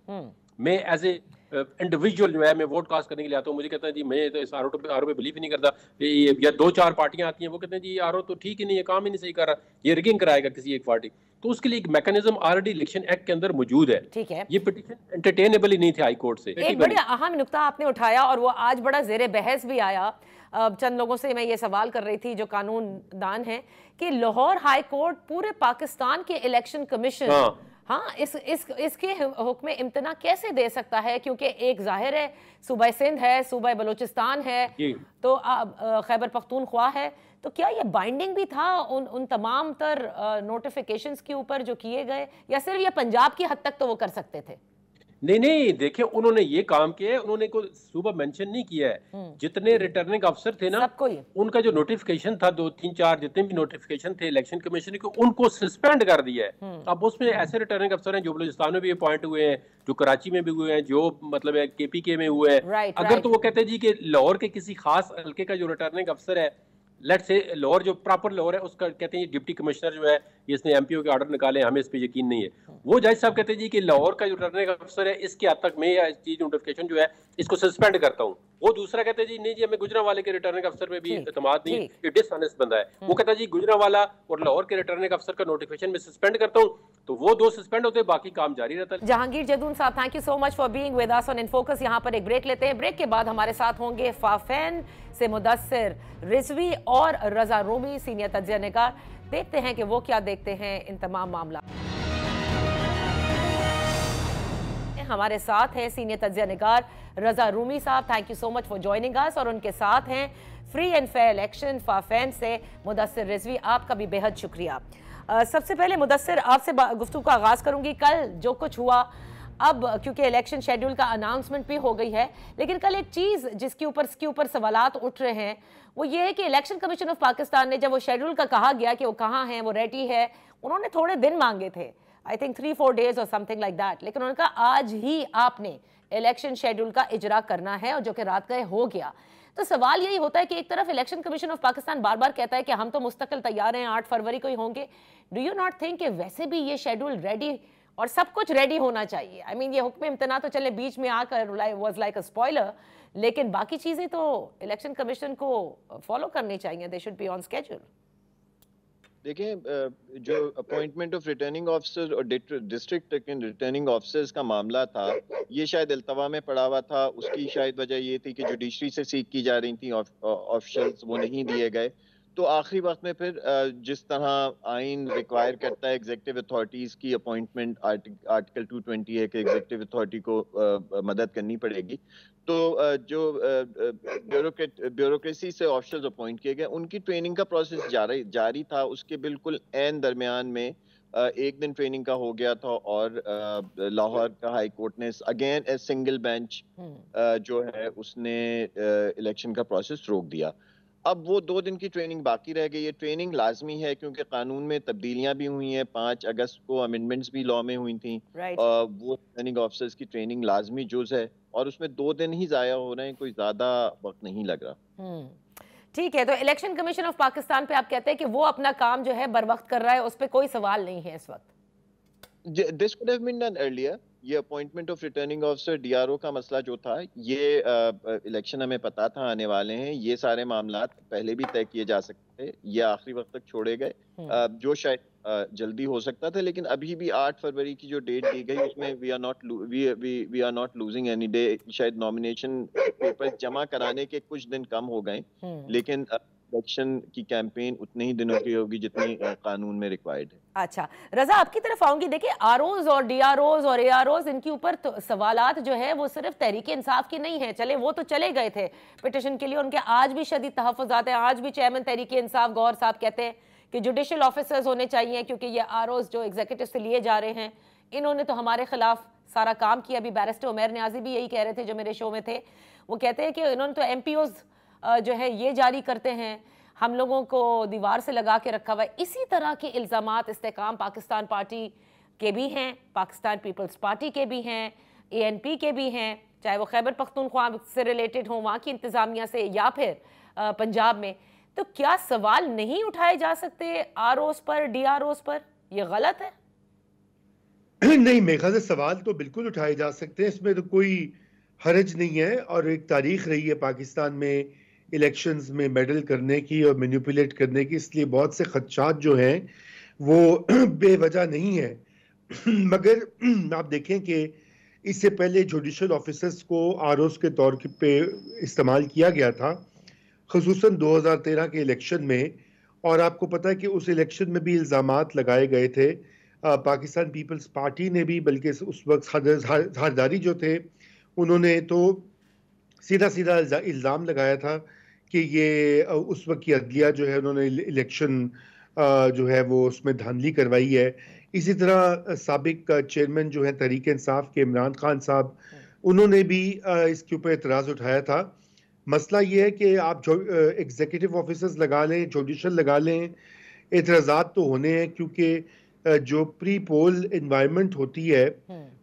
मैं एज ए इंडिविजुअल जो है मैं वोट कास्ट करने के लिए आता हूँ, मुझे कहता है जी मैं तो इस आरओ पे बिलीव ही नहीं करता, या 2-4 पार्टियां आती हैं वो कहते हैं जी आरओ तो ठीक ही नहीं है, काम ही नहीं सही कर रहा, ये रिगिंग कराएगा किसी एक पार्टी। तो उसके लिए एक मैकेनिज्म ऑलरेडी इलेक्शन एक्ट के अंदर मौजूद है। ठीक है, ये पिटीशन एंटरटेनेबल ही नहीं थे हाई कोर्ट से। एक बड़ी अहम नुक्ता आपने उठाया और वो आज बड़ा जेरे बहस भी आया। चंद लोगों से मैं ये सवाल कर रही थी जो कानूनदान हैं कि लाहौर हाई कोर्ट पूरे पाकिस्तान के इलेक्शन कमीशन इसके हुक्म इम्तना कैसे दे सकता है, क्योंकि एक जाहिर है सूबा सिंध है, सूबा बलूचिस्तान है, तो खैबर पख्तूनख्वा है, तो क्या ये बाइंडिंग भी था उन तमाम तर नोटिफिकेशंस के ऊपर जो किए गए, या सिर्फ ये पंजाब की हद तक तो वो कर सकते थे? नहीं देखिए, उन्होंने ये काम किया है, उन्होंने कोई सूबा मेंशन नहीं किया है। जितने रिटर्निंग अफसर थे ना, उनका जो नोटिफिकेशन था 2-3-4 जितने भी नोटिफिकेशन थे इलेक्शन कमीशन के, उनको सस्पेंड कर दिया है। अब उसमें ऐसे रिटर्निंग अफसर हैं जो बलूचिस्तान में भी अपॉइंट हुए हैं, जो कराची में भी हुए हैं, जो मतलब है केपीके में हुए हैं। अगर तो वो कहते हैं जी कि लाहौर के किसी खास हल्के का जो रिटर्निंग अफसर है, लेट से लाहौर जो प्रॉपर लाहौर है उसका कहते हैं डिप्टी कमिश्नर जो है इसने एमपीओ के ऑर्डर निकाले, हमें इस पे यकीन नहीं है, वो जज साहब कहते हैं जी कि लाहौर का जो रिटर्निंग अफसर है इसके हद तक मैं या इस चीज नोटिफिकेशन जो है इसको सस्पेंड करता हूँ। वो दूसरा कहते हैं जी नहीं जी हमें गुजरांवाले के रिटर्निंग अफसर पे भी एतमाद नहीं, ये डिसऑनेस्ट बंदा है। वो कहता है जी गुजरांवाला और लाहौर के रिटर्निंग अफसर का नोटिफिकेशन में सस्पेंड करता हूँ, तो वो 2 सस्पेंड होते हैं, बाकी काम जारी रहता है। जहांगीर जदून साहब, thank you so much for being with us on in focus. यहाँ पर एक ब्रेक लेते हैं, ब्रेक के बाद हमारे साथ होंगे फाफेन से मुदस्सिर रिजवी और रजा रूमी, सीनियर तज्जिया निगार। देखते हैं कि वो क्या देखते हैं इन तमाम मामला। हमारे साथ हैं सीनियर तज्जिया निगार रजा रूमी साहब, thank you so much for joining us, और उनके साथ हैं फ्री एंड फेयर इलेक्शन फाफेन से मुदस्सिर रिजवी। आपका भी बेहद शुक्रिया। सबसे पहले मुदस्सिर आपसे गुफ्तगू का आगाज करूंगी। कल जो कुछ हुआ, अब क्योंकि इलेक्शन शेड्यूल का अनाउंसमेंट भी हो गई है, लेकिन कल एक चीज़ जिसके ऊपर सवालात उठ रहे हैं वो ये है कि इलेक्शन कमीशन ऑफ पाकिस्तान ने जब वो शेड्यूल का कहा गया कि वो कहाँ है, वो रेडी है, उन्होंने थोड़े दिन मांगे थे, आई थिंक 3-4 डेज और समथिंग लाइक दैट, लेकिन उन्होंने कहा आज ही आपने इलेक्शन शेड्यूल का इजरा करना है, और जो कि रात का हो गया। तो सवाल यही होता है कि एक तरफ इलेक्शन कमीशन ऑफ पाकिस्तान बार बार कहता है कि हम तो मुस्तकिल तैयार हैं, 8 फरवरी को ही होंगे। डू यू नॉट थिंक कि वैसे भी ये शेड्यूल रेडी और सब कुछ रेडी होना चाहिए? आई मीन ये हुक्म इम्तना तो चले बीच में आकर वाज लाइक अ स्पॉइलर, लेकिन बाकी चीजें तो इलेक्शन कमीशन को फॉलो करनी चाहिए, they should be on schedule. देखें, जो अपॉइंटमेंट ऑफ रिटर्निंग ऑफिसर और डिस्ट्रिक्ट रिटर्निंग ऑफिसर्स का मामला था, ये शायद अल्तवा में पड़ा हुआ था। उसकी शायद वजह ये थी कि जुडिशरी से सीख की जा रही थी ऑफिशियल्स, वो नहीं दिए गए। तो आखिरी वक्त में फिर जिस तरह आइन रिक्वायर करता है एग्जीक्यूटिव अथॉरिटीज़ की अपॉइंटमेंट, आर्टिकल 220 है कि एग्जीक्यूटिव अथॉरिटी को मदद करनी पड़ेगी, तो जो ब्यूरोक्रेसी से ऑफिसर्स अपॉइंट किए गए उनकी ट्रेनिंग का प्रोसेस जारी था। उसके बिल्कुल एन दरमियान में एक दिन ट्रेनिंग का हो गया था, और लाहौर का हाई कोर्ट ने अगेन ए सिंगल बेंच जो है उसने इलेक्शन का प्रोसेस रोक दिया। अब वो 2 दिन की ट्रेनिंग बाकी रह गई है। ट्रेनिंग लाजमी है क्योंकि कानून में तब्दीलियां भी हुई हैं, 5 अगस्त को अमेंडमेंट्स भी लॉ में हुई थी। वो रिटर्निंग ऑफिसर्स की ट्रेनिंग लाजमी जुज़ है, और उसमें 2 दिन ही जाया हो रहे हैं, कोई ज्यादा वक्त नहीं लग रहा। ठीक है, तो इलेक्शन कमीशन ऑफ पाकिस्तान पे आप कहते हैं कि वो अपना काम जो है बर वक्त कर रहा है, उस पर कोई सवाल नहीं है इस वक्त। This could have been done earlier. ये appointment of returning officer DRO का मसला जो था, ये इलेक्शन हमें पता था आने वाले हैं, ये सारे मामला पहले भी तय किए जा सकते थे, ये आखिरी वक्त तक छोड़े गए। जो शायद जल्दी हो सकता था, लेकिन अभी भी 8 फरवरी की जो डेट दी गई उसमें we are not losing any day. शायद नॉमिनेशन पेपर जमा कराने के कुछ दिन कम हो गए, लेकिन इलेक्शन की कैंपेन उतने ही दिनों की होगी जितनी कानून में रिक्वायर्ड है। अच्छा, रजा आपकी तरफ आऊंगी। देखिए, आरओज और डीआरओज और एआरओज, इनके ऊपर तो सवालात जो है वो सिर्फ तहरीक इंसाफ की नहीं है। चले वो तो चले गए थे पिटिशन के लिए, उनके आज भी शदीद तहफ़्फ़ुज़ात हैं। आज भी चेयरमैन तहरीक इंसाफ गौहर साहब कहते हैं कि जुडिशल ऑफिसर्स होने चाहिए, क्योंकि ये आरओज जो एग्जीक्यूटिव से लिए जा रहे हैं, इन्होंने तो हमारे खिलाफ सारा काम किया। अभी बैरिस्टर उमैर न्याजी भी यही कह रहे थे जो मेरे शो में थे। वो कहते हैं कि इन्होंने तो एमपीओज जो है ये जारी करते हैं, हम लोगों को दीवार से लगा के रखा हुआ है। इसी तरह के इल्ज़ामात इस्तेकाम पाकिस्तान पार्टी के भी हैं, पाकिस्तान पीपल्स पार्टी के भी हैं, एएनपी के भी हैं, चाहे वो खैबर पख्तूनख्वा से रिलेटेड हो, वहाँ की इंतज़ामिया से, या फिर पंजाब में। तो क्या सवाल नहीं उठाए जा सकते आरओस पर, डीआरओस पर? ये गलत है? नहीं, मेरे ख्याल से सवाल तो बिल्कुल उठाए जा सकते हैं, इसमें तो कोई हरज नहीं है। और एक तारीख रही है पाकिस्तान में इलेक्शंस में मेडल करने की और मैनिपुलेट करने की, इसलिए बहुत से खदशात जो हैं वो बेवजह नहीं है। मगर आप देखें कि इससे पहले जुडिशल ऑफिसर्स को आरओस के तौर पे इस्तेमाल किया गया था, खुसूसन 2013 के इलेक्शन में। और आपको पता है कि उस इलेक्शन में भी इल्ज़ामात लगाए गए थे पाकिस्तान पीपल्स पार्टी ने भी, बल्कि उस वक्त हरदारी जो थे उन्होंने तो सीधा सीधा इल्ज़ाम लगाया था कि ये उस वक्त की अदलिया जो है उन्होंने इलेक्शन जो है वो उसमें धांधली करवाई है। इसी तरह साबिक चेयरमैन जो है तहरीक इंसाफ के इमरान खान साहब, उन्होंने भी इसके ऊपर एतराज़ उठाया था। मसला ये है कि आप जो एग्जीक्यूटिव ऑफिसर्स लगा लें, जुडिशल लगा लें, एतराज़ात तो होने हैं, क्योंकि जो प्री पोल इन्वायरमेंट होती है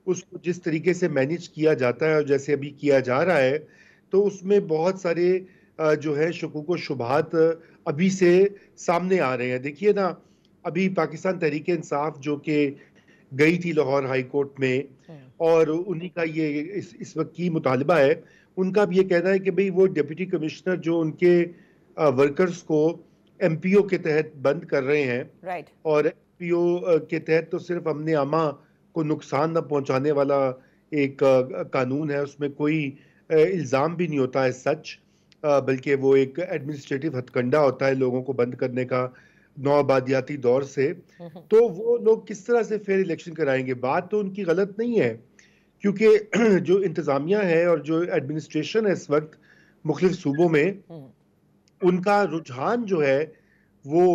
उसको जिस तरीके से मैनेज किया जाता है और जैसे अभी किया जा रहा है, तो उसमें बहुत सारे जो है शकूक व शुबहात अभी से सामने आ रहे हैं। देखिए ना, अभी पाकिस्तान तहरीक इंसाफ जो कि गई थी लाहौर हाई कोर्ट में, और उन्हीं का ये इस वक्त की मुतालबा है, उनका भी ये कहना है कि भाई वो डिप्टी कमिश्नर जो उनके वर्कर्स को एमपीओ के तहत बंद कर रहे हैं, और एमपीओ के तहत तो सिर्फ अमने आमा को नुकसान न पहुंचाने वाला एक कानून है, उसमें कोई इल्ज़ाम भी नहीं होता है सच, बल्कि वो एक एडमिनिस्ट्रेटिव हथकंडा होता है लोगों को बंद करने का नौआबादियाती दौर से। तो वो लोग किस तरह से फेयर इलेक्शन कराएंगे? बात तो उनकी गलत नहीं है, क्योंकि जो इंतज़ामिया है और जो एडमिनिस्ट्रेशन है इस वक्त मुख्तलिफ सूबों में, उनका रुझान जो है वो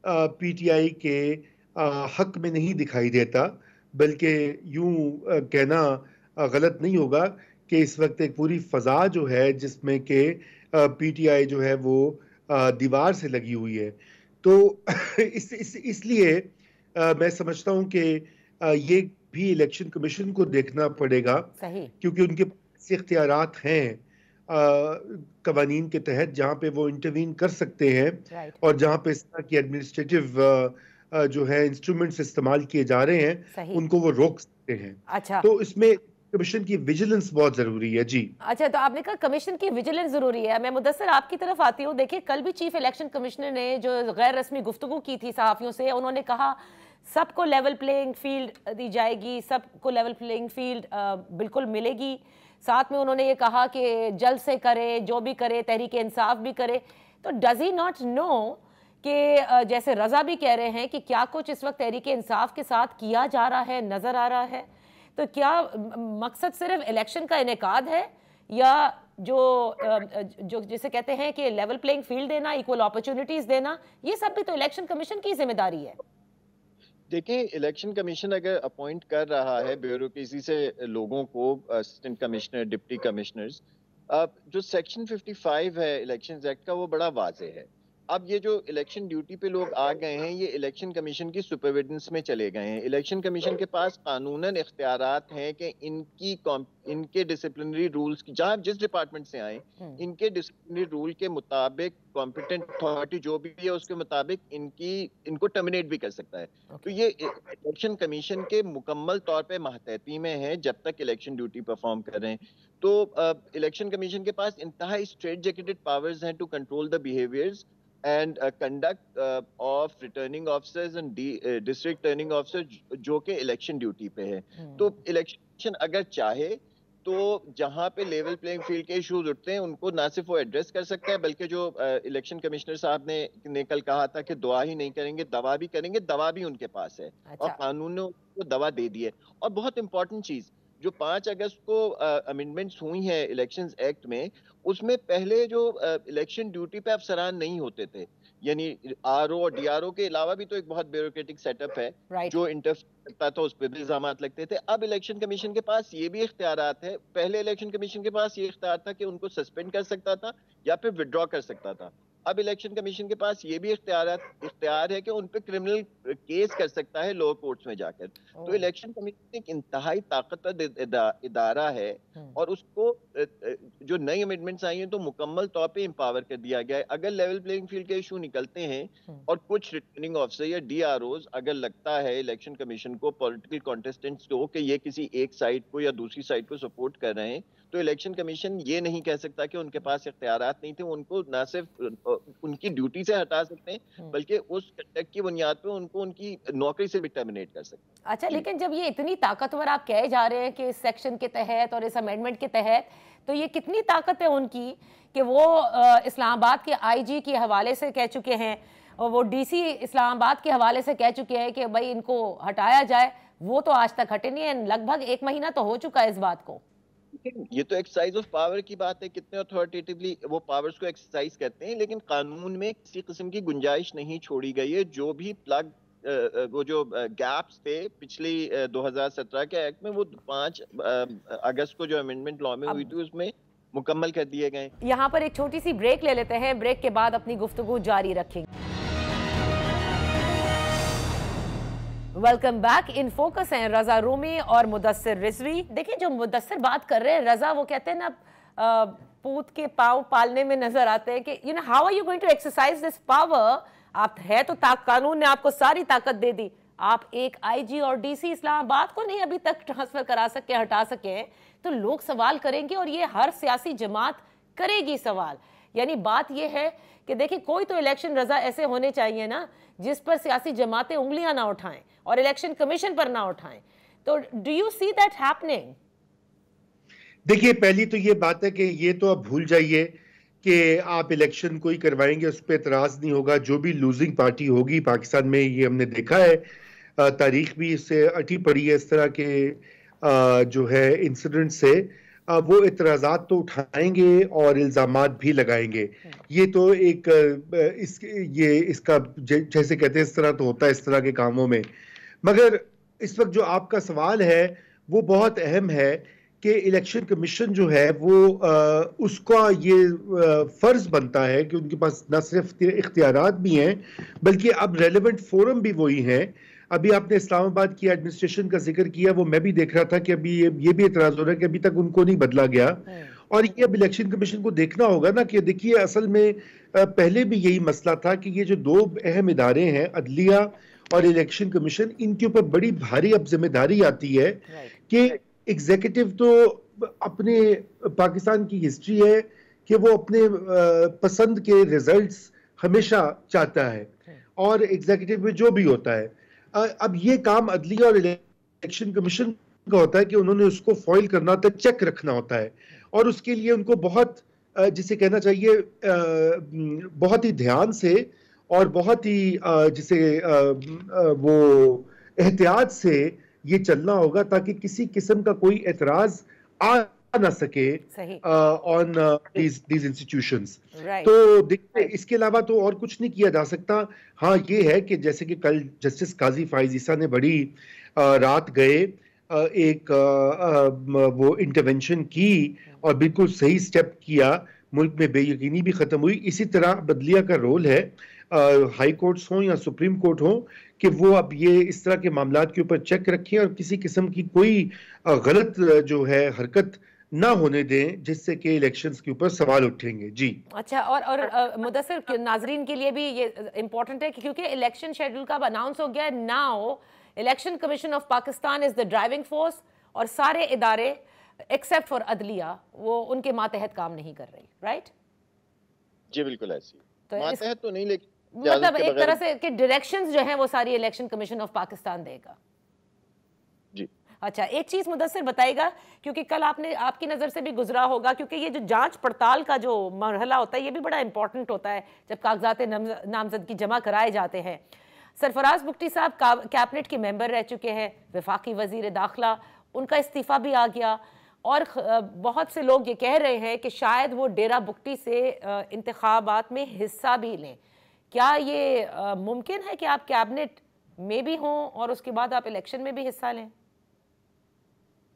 पीटीआई के हक में नहीं दिखाई देता, बल्कि यूं कहना गलत नहीं होगा कि इस वक्त एक पूरी फजा जो है जिसमें कि पीटीआई जो है वो दीवार से लगी हुई है। तो इसलिए मैं समझता हूं कि ये भी इलेक्शन कमीशन को देखना पड़ेगा, क्योंकि उनके पास इख्तियारात हैं कवानीन के तहत जहां पे वो इंटरवीन कर सकते हैं, और जहां पे इस तरह की एडमिनिस्ट्रेटिव जो है इंस्ट्रूमेंट्स इस्तेमाल किए जा रहे हैं उनको वो रोक सकते हैं। अच्छा, तो इसमें कमीशन की विजिलेंस बहुत जरूरी है। जी अच्छा, तो आपने कहा कमीशन की विजिलेंस जरूरी है। मैं मुदस्सर आपकी तरफ आती हूँ। देखिए, कल भी चीफ इलेक्शन कमिश्नर ने जो गैर रस्मी गुफ्तगू की थी सहाफियों से, उन्होंने कहा सबको लेवल प्लेइंग फील्ड दी जाएगी, सबको लेवल प्लेइंग फील्ड बिल्कुल मिलेगी। साथ में उन्होंने ये कहा कि जल्द से करे, जो भी करे, तहरीक इंसाफ भी करे। तो डज ही नॉट नो कि जैसे रजा भी कह रहे हैं कि क्या कुछ इस वक्त तहरीक इंसाफ के साथ किया जा रहा है, नजर आ रहा है? तो क्या मकसद सिर्फ इलेक्शन का इनेकाद है, या जो जिसे कहते हैं कि लेवल प्लेइंग फील्ड देना, इक्वल अपॉर्चुनिटीज देना, ये सब भी तो इलेक्शन कमीशन की जिम्मेदारी है? देखिए, इलेक्शन कमीशन अगर अपॉइंट कर रहा है ब्यूरोक्रेसी से लोगों को, असिस्टेंट कमिश्नर, डिप्टी कमिश्नर्स, जो सेक्शन 55 है इलेक्शन एक्ट का वो बड़ा वाज़ेह है। अब ये जो इलेक्शन ड्यूटी पे लोग आ गए हैं ये इलेक्शन कमीशन की सुपरविजन में चले गए हैं। इलेक्शन कमीशन के पास कानूनन इख्तियारात हैं कि इनके डिसिप्लिनरी रूल्स की, जहाँ जिस डिपार्टमेंट से आए, इनके डिसिप्लिनरी रूल के मुताबिक कॉम्पिटेंट अथॉरिटी जो भी है उसके मुताबिक इनको टर्मिनेट भी कर सकता है। तो ये इलेक्शन कमीशन के मुकम्मल तौर पे महतहती में है जब तक इलेक्शन ड्यूटी परफॉर्म कर रहे हैं। तो इलेक्शन कमीशन के पास इंतहाई स्ट्रेट जैकेटेड पावर्स हैं to control the behaviours and conduct of returning officers and district returning officer जो कि इलेक्शन ड्यूटी पे है। तो इलेक्शन अगर चाहे तो जहां पे लेवल प्लेइंग फील्ड के इश्यूज उठते हैं उनको ना सिर्फ वो एड्रेस कर सकता है, बल्कि जो इलेक्शन कमिश्नर साहब ने कल कहा था कि दुआ ही नहीं करेंगे, दवा भी करेंगे, दवा भी उनके पास है। और कानून ने उनको दवा दे दी है। और बहुत इंपॉर्टेंट चीज, जो 5 अगस्त को अमेंडमेंट्स हुई हैं इलेक्शंस एक्ट में, उसमें पहले जो इलेक्शन ड्यूटी पे अफसरान नहीं होते थे, यानी आरओ और डीआरओ के अलावा भी तो एक बहुत ब्यूरोक्रेटिक सेटअप है जो इंटरफेयर करता था, उस पर भी इल्जाम लगते थे। अब इलेक्शन कमीशन के पास ये भी इख्तियारात है। पहले इलेक्शन कमीशन के पास ये इख्तियार था कि उनको सस्पेंड कर सकता था या फिर विड्रॉ कर सकता था। अब इलेक्शन कमीशन के पास ये भी इख्तियार है कि उन पे क्रिमिनल केस कर सकता है लोअर कोर्ट्स में जाकर। तो इलेक्शन कमीशन एक इंतहाई ताकतवर इदारा है और उसको जो नई अमेंडमेंट्स आई हैं तो मुकम्मल तौर पे एम्पावर कर दिया गया है। अगर लेवल प्लेइंग फील्ड के इशू निकलते हैं और कुछ रिटर्निंग ऑफिसर या डीआरओज अगर लगता है इलेक्शन कमीशन को पॉलिटिकल कॉन्टेस्टेंट्स को कि ये किसी एक साइड को या दूसरी साइड को सपोर्ट कर रहे हैं, तो इलेक्शन कमीशन ये नहीं कह सकता कि उनके पास इख्तियारात नहीं थे। उनको ना सिर्फ उनकी ड्यूटी से हटा सकते हैं बल्कि उस कंडक्ट की बुनियाद पे उनको उनकी नौकरी से भी टर्मिनेट कर सकते हैं। अच्छा, लेकिन जब ये इतनी ताकतवर आप कहे जा रहे हैं कि इस सेक्शन के तहत और इस अमेंडमेंट के तहत, तो ये कितनी ताकत है उनकी कि वो इस्लामाबाद के आईजी के हवाले से कह चुके हैं और वो डीसी इस्लामाबाद के हवाले से कह चुके हैं कि भाई इनको हटाया जाए। वो तो आज तक हटे नहीं है, लगभग 1 महीना तो हो चुका है इस बात को। ये तो एक्सरसाइज ऑफ पावर की बात है, कितने अथॉरिटेटिवली वो पावर्स को एक्सरसाइज करते हैं, लेकिन कानून में किसी किस्म की गुंजाइश नहीं छोड़ी गई है। जो भी प्लग वो जो गैप्स थे पिछली 2017 के एक्ट में, वो 5 अगस्त को जो अमेंडमेंट लॉ में हुई थी उसमें मुकम्मल कर दिए गए। यहाँ पर एक छोटी सी ब्रेक ले लेते हैं, ब्रेक के बाद अपनी गुफ्तगू जारी रखेंगे। Welcome back. इन फोकस हैं रजा रूमी और मुदस्सिर रिजवी। देखिए, जो मुदस्सिर बात कर रहे हैं, रजा वो कहते हैं ना पूत के पांव पालने में नजर आते हैं कि how are you going to exercise this power. आप है तो कानून ने आपको सारी ताकत दे दी, आप एक आईजी और डीसी इस्लामाबाद को नहीं अभी तक ट्रांसफर करा सके, हटा सके, तो लोग सवाल करेंगे और ये हर सियासी जमात करेगी सवाल। यानी बात ये है कि देखिए, कोई तो इलेक्शन रजा ऐसे होने चाहिए ना जिस पर सियासी जमातें उंगलियां ना उठाएं और इलेक्शन कमीशन पर ना उठाएं। तो do you see that happening? देखिए, पहली तो ये बात है कि ये तो आप भूल जाइए कि आप इलेक्शन कोई करवाएंगे उस पर एतराज नहीं होगा। जो भी लूजिंग पार्टी होगी पाकिस्तान में, ये हमने देखा है, तारीख भी इससे अटी पड़ी है इस तरह के जो है इंसिडेंट से, वो इतराज़ात तो उठाएंगे और इल्ज़ामात भी लगाएंगे। ये तो एक इसका जैसे कहते हैं इस तरह तो होता है इस तरह के कामों में। मगर इस वक्त जो आपका सवाल है वो बहुत अहम है कि इलेक्शन कमीशन जो है वो उसका ये फर्ज बनता है कि उनके पास न सिर्फ इख्तियारात भी हैं बल्कि अब रेलेवेंट फोरम भी वही हैं। अभी आपने इस्लामाबाद की एडमिनिस्ट्रेशन का जिक्र किया, वो मैं भी देख रहा था कि अभी ये भी एतराज हो रहा है कि अभी तक उनको नहीं बदला गया। और ये अब इलेक्शन कमीशन को देखना होगा ना कि देखिए, असल में पहले भी यही मसला था कि ये जो 2 अहम इदारे हैं, अदलिया और इलेक्शन कमीशन, इनके ऊपर बड़ी भारी अब जिम्मेदारी आती है कि एग्जीक्यूटिव तो अपने पाकिस्तान की हिस्ट्री है कि वो अपने पसंद के रिजल्ट्स हमेशा चाहता है और एग्जीक्यूटिव में जो भी होता है, अब ये काम अदलिया और इलेक्शन कमीशन का होता है कि उन्होंने उसको फॉइल करना होता है, चेक रखना होता है, और उसके लिए उनको बहुत जिसे कहना चाहिए बहुत ही ध्यान से और बहुत ही जिसे वो एहतियात से ये चलना होगा ताकि किसी किस्म का कोई एतराज आ ना सके ऑन दीज इंस्टीट्यूशंस। तो देखिए, इसके अलावा तो और कुछ नहीं किया जा सकता। हाँ, ये है कि जैसे कि कल जस्टिस काजी फाइज ईसा ने बड़ी रात गए एक वो इंटरवेंशन की और बिल्कुल सही स्टेप किया, मुल्क में बेयकीनी भी खत्म हुई। इसी तरह बदलिया का रोल है, हाई कोर्ट्स हों या सुप्रीम कोर्ट हो, कि वो अब ये इस तरह के मामलात के ऊपर चेक रखें और किसी किस्म की कोई गलत जो है हरकत ना होने दें जिससे कि इलेक्शंस के ऊपर सवाल उठेंगे। जी अच्छा, और मुदस्सिर, नाजरीन के लिए भी ये इम्पोर्टेंट है कि क्योंकि इलेक्शन शेड्यूल का अनाउंस हो गया है, now election commission of Pakistan is the driving force और सारे इदारे एक्सेप्ट फॉर अदलिया वो उनके मातहत काम नहीं कर रही, राइट? जी बिल्कुल ऐसी। तो मातहत तो नहीं, लेकिन मतलब एक तरह से कि डायरेक्शंस जो हैं वो सारी इलेक्शन कमीशन ऑफ पाकिस्तान देगा। जी अच्छा, एक चीज मुदस्सिर बताएगा, क्योंकि कल आपकी नजर से भी गुजरा होगा, क्योंकि ये जो जांच पड़ताल का जो मरहला होता है ये भी बड़ा इंपॉर्टेंट होता है जब कागजात नामजदगी जमा कराए जाते हैं। सरफराज बुगटी साहब कैबिनेट के मेंबर रह चुके हैं, वफाकी वजीर दाखिला, उनका इस्तीफा भी आ गया, और बहुत से लोग ये कह रहे हैं कि शायद वो डेरा बुगटी से इंतखाबात में हिस्सा भी लें। क्या ये मुमकिन है कि आप कैबिनेट में भी हों और उसके बाद आप इलेक्शन में भी हिस्सा लें?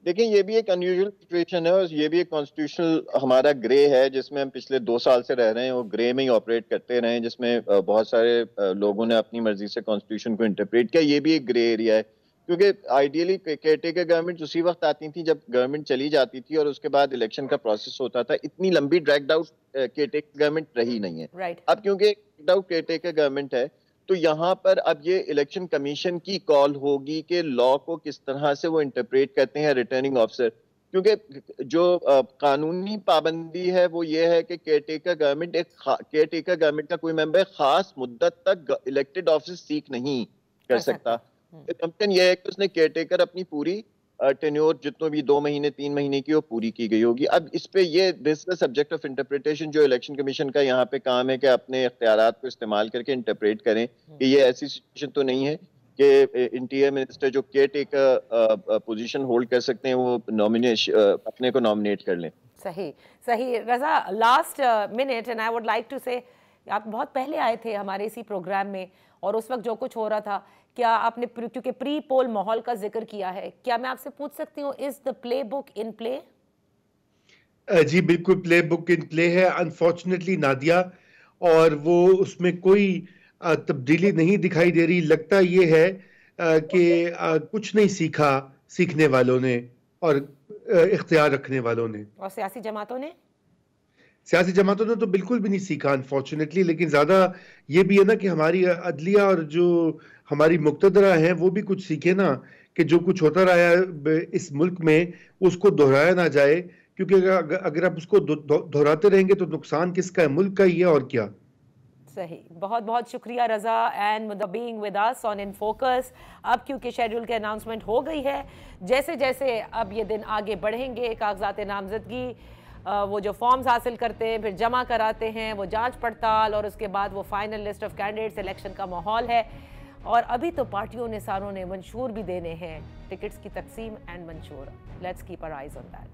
देखिए, ये भी एक अनयूजुअल सिचुएशन है और ये भी एक कॉन्स्टिट्यूशनल हमारा ग्रे है जिसमें हम पिछले 2 साल से रह रहे हैं, वो ग्रे में ही ऑपरेट करते रहे हैं, जिसमें बहुत सारे लोगों ने अपनी मर्जी से कॉन्स्टिट्यूशन को इंटरप्रेट किया। ये भी एक ग्रे एरिया है, क्योंकि आइडियली केयरटेकर गवर्नमेंट उसी वक्त आती थी जब गवर्नमेंट चली जाती थी और उसके बाद इलेक्शन का प्रोसेस होता था। इतनी लंबी ड्रैग्ड आउट केयरटेकर गवर्नमेंट रही नहीं है। अब क्योंकि ड्रैग्ड आउट केयरटेकर गवर्नमेंट है तो यहाँ पर अब ये इलेक्शन कमीशन की कॉल होगी कि लॉ को किस तरह से वो इंटरप्रेट करते हैं रिटर्निंग ऑफिसर, क्योंकि जो कानूनी पाबंदी है वो ये है कि केयरटेकर गवर्नमेंट का कोई मेंबर खास मुद्दत तक इलेक्टेड ऑफिस सीख नहीं कर सकता। असम्पशन ये है कि उसने केयरटेकर अपनी पूरी टेन्योर जितने भी 2 महीने 3 महीने की वो पूरी की गई होगी। अब इस पे ये this the subject of interpretation जो इलेक्शन कमीशन का यहाँ पे काम है कि अपने इख्तियारात को इस्तेमाल करके इंटरप्रेट करें कि ये ऐसी सिचुएशन तो नहीं है कि इंटीरियर मिनिस्टर जो केयर टेकर पोजीशन होल्ड कर सकते हैं वो अपने को नॉमिनेट कर लें। सही सही। Raza, last minute and I would like to say, आप बहुत पहले आए थे हमारे इसी प्रोग्राम में और उस वक्त जो कुछ हो रहा था, क्या आपने, क्योंकि प्री पोल माहौल का जिक्र किया है, क्या मैं आपसे पूछ सकती हूँ, is the play book in play? जी बिल्कुल, प्ले बुक इन प्ले है अनफॉर्चुनेटली नादिया, और वो उसमें कोई तब्दीली नहीं दिखाई दे रही। लगता ये है कि कुछ नहीं सीखा सीखने वालों ने और इख्तियार रखने वालों ने, और सियासी जमातों ने तो बिल्कुल भी नहीं सीखा अनफॉर्चुनेटली। लेकिन ज्यादा ये भी है ना कि हमारी अदलिया और जो हमारी मुक्तदरा हैं वो भी कुछ सीखे ना, कि जो कुछ होता रहा है इस मुल्क में उसको दोहराया ना जाए, क्योंकि अगर आप उसको दोहराते रहेंगे तो नुकसान किसका है? मुल्क का ही है, और क्या। सही। बहुत बहुत शुक्रिया Raza and being with us on in focus. अब क्योंकि शेड्यूल की अनाउंसमेंट हो गई है, जैसे जैसे अब ये दिन आगे बढ़ेंगे, कागजात नामजदगी वो जो फॉर्म्स हासिल करते हैं, फिर जमा कराते हैं, वो जांच पड़ताल, और उसके बाद वो final list of candidates, election का माहौल है। और अभी तो पार्टियों ने सारों ने मंशूर भी देने हैं, टिकट्स की तकसीम एंड मंशूर। Let's keep our eyes on that.